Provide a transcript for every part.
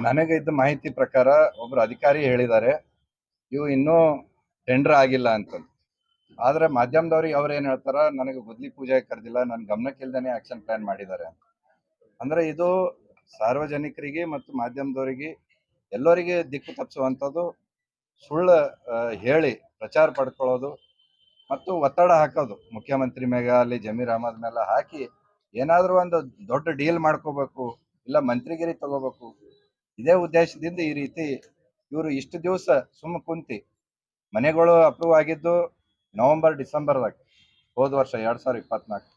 ನನಗೆ ಇದ್ದ ಮಾಹಿತಿ ಪ್ರಕಾರ ಒಬ್ರು ಅಧಿಕಾರಿ ಹೇಳಿದ್ದಾರೆ ಇವು ಇನ್ನೂ ಟೆಂಡರ್ ಆಗಿಲ್ಲ ಅಂತ. ಆದ್ರೆ ಮಾಧ್ಯಮದವ್ರಿಗೆ ಅವ್ರು ಏನ್ ಹೇಳ್ತಾರ, ನನಗೆ ಗುದ್ಲಿ ಪೂಜೆ ಕರೆದಿಲ್ಲ, ನನ್ನ ಗಮನಕ್ಕೆ ಇಲ್ದೇನೆ ಆಕ್ಷನ್ ಪ್ಲಾನ್ ಮಾಡಿದ್ದಾರೆ ಅಂತ. ಅಂದ್ರೆ ಇದು ಸಾರ್ವಜನಿಕರಿಗೆ ಮತ್ತು ಮಾಧ್ಯಮದವರಿಗೆ ಎಲ್ಲರಿಗೆ ದಿಕ್ಕು ತಪ್ಪಿಸುವಂಥದ್ದು, ಸುಳ್ಳು ಹೇಳಿ ಪ್ರಚಾರ ಪಡ್ಕೊಳ್ಳೋದು ಮತ್ತು ಒತ್ತಡ ಹಾಕೋದು ಮುಖ್ಯಮಂತ್ರಿ ಮೇಗ ಅಲ್ಲಿ ಜಮೀರ್ ಅಹಮದ್ ಮೇಲೆ ಹಾಕಿ ಏನಾದ್ರೂ ಒಂದು ದೊಡ್ಡ ಡೀಲ್ ಮಾಡ್ಕೋಬೇಕು, ಇಲ್ಲ ಮಂತ್ರಿಗಿರಿ ತಗೋಬೇಕು, ಇದೇ ಉದ್ದೇಶದಿಂದ ಈ ರೀತಿ ಇವರು ಇಷ್ಟು ದಿವಸ ಸುಮ್ಮ ಕುಂತಿ. ಮನೆಗಳು ಅಪ್ರೂವ್ ಆಗಿದ್ದು ನವೆಂಬರ್ ಡಿಸೆಂಬರ್ದಾಗ ಹೋದ ವರ್ಷ 2024.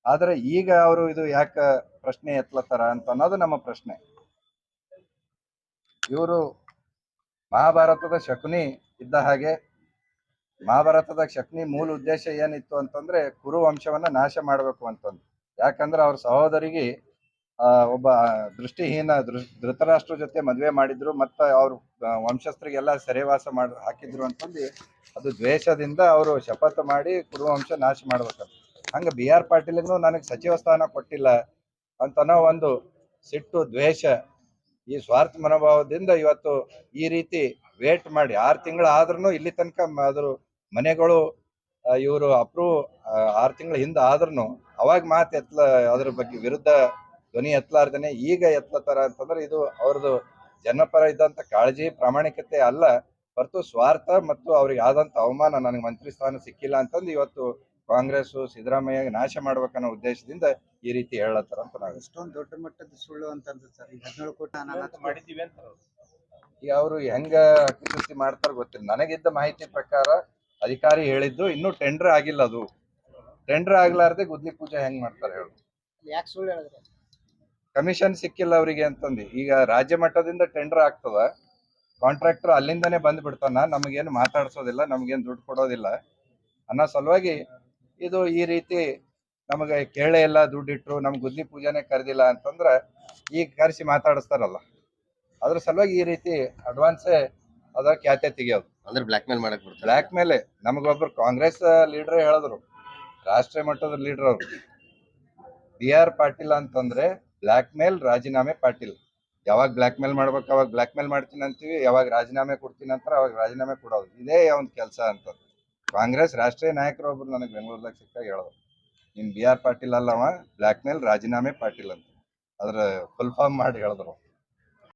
ಆದ್ರೆ ಈಗ ಅವರು ಇದು ಯಾಕೆ ಪ್ರಶ್ನೆ ಎತ್ತಲತ್ತಾರ ಅಂತ ಅನ್ನೋದು ನಮ್ಮ ಪ್ರಶ್ನೆ. ಇವರು ಮಹಾಭಾರತದ ಶಕುನಿ ಇದ್ದ ಹಾಗೆ, ಮಹಾಭಾರತದ ಶಕುನಿ ಮೂಲ ಉದ್ದೇಶ ಏನಿತ್ತು ಅಂತಂದ್ರೆ ಕುರು ವಂಶವನ್ನ ನಾಶ ಮಾಡಬೇಕು ಅಂತಂದು. ಯಾಕಂದ್ರೆ ಅವ್ರ ಸಹೋದರಿಗೆ ಒಬ್ಬ ದೃಷ್ಟಿಹೀನ ಧೃತರಾಷ್ಟ್ರ ಜೊತೆ ಮದುವೆ ಮಾಡಿದ್ರು, ಮತ್ತು ಅವ್ರ ವಂಶಸ್ಥರಿಗೆಲ್ಲ ಸೆರೆವಾಸ ಹಾಕಿದ್ರು ಅಂತಂದು ಅದು ದ್ವೇಷದಿಂದ ಅವರು ಶಪಥ ಮಾಡಿ ಕುರುವಂಶ ನಾಶ ಮಾಡ್ಬೇಕಂತ. ಹಂಗ BR ಪಾಟೀಲ್ಗೂ ನನಗೆ ಸಚಿವ ಸ್ಥಾನ ಕೊಟ್ಟಿಲ್ಲ ಅಂತನೋ ಒಂದು ಸಿಟ್ಟು, ದ್ವೇಷ, ಈ ಸ್ವಾರ್ಥ ಮನೋಭಾವದಿಂದ ಇವತ್ತು ಈ ರೀತಿ ವೇಟ್ ಮಾಡಿ 6 ತಿಂಗಳು ಆದ್ರೂ ಇಲ್ಲಿ ತನಕ ಅದ್ರ ಮನೆಗಳು ಇವರು ಅಪ್ರೂವ್ 6 ತಿಂಗಳ ಹಿಂದೆ ಆದ್ರೂ ಅವಾಗ ಮಾತು ಅದ್ರ ಬಗ್ಗೆ ವಿರುದ್ಧ ಧ್ವನಿ ಎತ್ತಲಾರ್ದೇನೆ ಈಗ ಎತ್ತಲತ್ತಾರ ಅಂತಂದ್ರೆ ಇದು ಅವ್ರದ್ದು ಜನಪರ ಇದ್ದಂತ ಕಾಳಜಿ, ಪ್ರಾಮಾಣಿಕತೆ ಅಲ್ಲ, ಹೊರತು ಸ್ವಾರ್ಥ ಮತ್ತು ಅವ್ರಿಗೆ ಆದಂತ ಅವಮಾನ, ನನಗೆ ಮಂತ್ರಿ ಸ್ಥಾನ ಸಿಕ್ಕಿಲ್ಲ ಅಂತಂದು ಇವತ್ತು ಕಾಂಗ್ರೆಸ್ ಸಿದ್ದರಾಮಯ್ಯ ನಾಶ ಮಾಡ್ಬೇಕನ್ನೋ ಉದ್ದೇಶದಿಂದ ಈ ರೀತಿ ಹೇಳತ್ತಾರ ಅಂತ ನಾವು. ಇಷ್ಟೊಂದು ದೊಡ್ಡ ಮಟ್ಟದ ಸುಳ್ಳು ಅಂತಂದ್ರೆ ಸರ್, ಈಗ 17 ಕೋಟಿ ಅನಾಹುತ ಮಾಡಿದೀವಿ ಅಂತ ಈಗ ಅವರು ಹೆಂಗ ಹಕ್ಕುಚ್ಯುತಿ ಮಾಡ್ತಾರ ಗೊತ್ತಿಲ್ಲ. ನನಗಿದ್ದ ಮಾಹಿತಿ ಪ್ರಕಾರ ಅಧಿಕಾರಿ ಹೇಳಿದ್ದು ಇನ್ನೂ ಟೆಂಡರ್ ಆಗಿಲ್ಲ, ಅದು ಟೆಂಡರ್ ಆಗ್ಲಾರ್ದೆ ಗುದ್ಲಿ ಪೂಜೆ ಹೆಂಗ್ ಮಾಡ್ತಾರೆ ಹೇಳು. ಯಾಕೆ ಸುಳ್ಳು ಹೇಳಿದ್ರೆ ಕಮಿಷನ್ ಸಿಕ್ಕಿಲ್ಲ ಅವರಿಗೆ ಅಂತಂದು. ಈಗ ರಾಜ್ಯ ಮಟ್ಟದಿಂದ ಟೆಂಡರ್ ಆಗ್ತದ, ಕಾಂಟ್ರಾಕ್ಟರ್ ಅಲ್ಲಿಂದನೇ ಬಂದ್ ಬಿಡ್ತಾನ, ನಮಗೇನು ಮಾತಾಡ್ಸೋದಿಲ್ಲ, ನಮಗೇನು ದುಡ್ಡು ಕೊಡೋದಿಲ್ಲ ಅನ್ನೋ ಸಲುವಾಗಿ ಇದು ಈ ರೀತಿ ನಮಗೆ ಕೇಳೇ ಇಲ್ಲ, ದುಡ್ಡಿಟ್ರು, ನಮ್ಗೆ ಗುದ್ಲಿ ಪೂಜೆನೆ ಕರೆದಿಲ್ಲ ಅಂತಂದ್ರೆ ಈಗ ಕರೆಸಿ ಮಾತಾಡಿಸ್ತಾರಲ್ಲ, ಅದ್ರ ಸಲುವಾಗಿ ಈ ರೀತಿ ಅಡ್ವಾನ್ಸೇ ಅದ ಖ್ಯಾತೆ ತೆಗಿಯೋದು. ಅಂದ್ರೆ ಬ್ಲಾಕ್ ಮೇಲ್ ಮಾಡಕ್ ಬರ್ತಾರೆ. ಬ್ಲಾಕ್ ಮೇಲೆ ನಮಗೊಬ್ರು ಕಾಂಗ್ರೆಸ್ ಲೀಡರ್ ಹೇಳಿದ್ರು, ರಾಷ್ಟ್ರೀಯ ಮಟ್ಟದ ಲೀಡರ್ ಅವರು, BR ಪಾಟೀಲ್ ಅಂತಂದ್ರೆ ಬ್ಲಾಕ್ ಮೇಲ್ ರಾಜೀನಾಮೆ ಪಾಟೀಲ್. ಯಾವಾಗ ಬ್ಲಾಕ್ ಮೇಲ್ ಮಾಡ್ಬೇಕು ಅವಾಗ ಬ್ಲಾಕ್ ಮೇಲ್ ಮಾಡ್ತೀನಿ ಅಂತೀವಿ, ಯಾವಾಗ ರಾಜೀನಾಮೆ ಕೊಡ್ತೀನಿ ಅಂತಾರೆ ಅವಾಗ ರಾಜೀನಾಮೆ ಕೊಡೋದು, ಇದೇ ಒಂದು ಕೆಲಸ ಅಂತ. ಕಾಂಗ್ರೆಸ್ ರಾಷ್ಟ್ರೀಯ ನಾಯಕರು ಒಬ್ರು ನನಗೆ ಬೆಂಗಳೂರದಾಗ ಸಿಕ್ಕಾಗ ಹೇಳಿದ್ರು, ನಿನ್ BR ಪಾಟೀಲ್ ಅಲ್ಲವ, ಬ್ಲಾಕ್ ಮೇಲ್ ರಾಜೀನಾಮೆ ಪಾಟೀಲ್ ಅಂತ. ಅದ್ರ ಫುಲ್ ಫಾರ್ಮ್ ಮಾಡಿ ಹೇಳಿದ್ರು.